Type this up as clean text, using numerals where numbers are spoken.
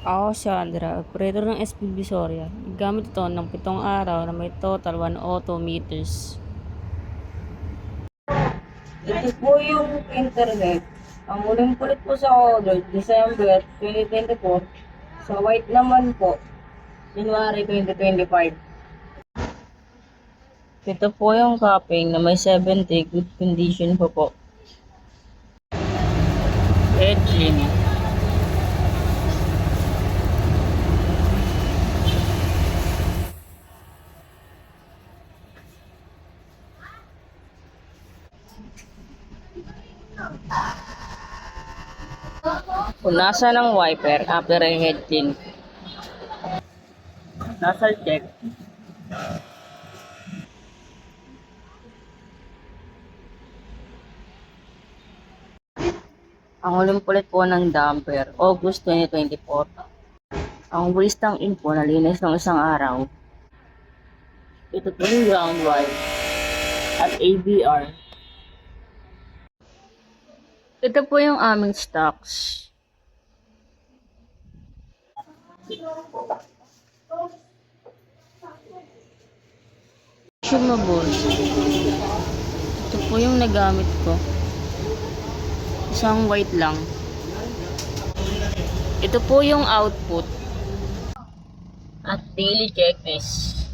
Ako si Andra, operator ng SB Visoria. Gamit ito ng 7 araw na may total 1 auto meters. Ito po yung internet. Ang huling kulit po sa order, December 2024. Sa white naman po, January 2025. Ito po yung cupping na may 70, good condition po. Edlin. Punasan ng wiper after a head clean. Nasal check. Ang huling kulit po ng damper, August 2024. Ang waste ng info nalinis ng 1 araw. Ito po yung ground wire at ABR. Ito po yung aming stocks. Consumable. Ito po yung nagamit ko. Isang white lang. Ito po yung output at daily checklist.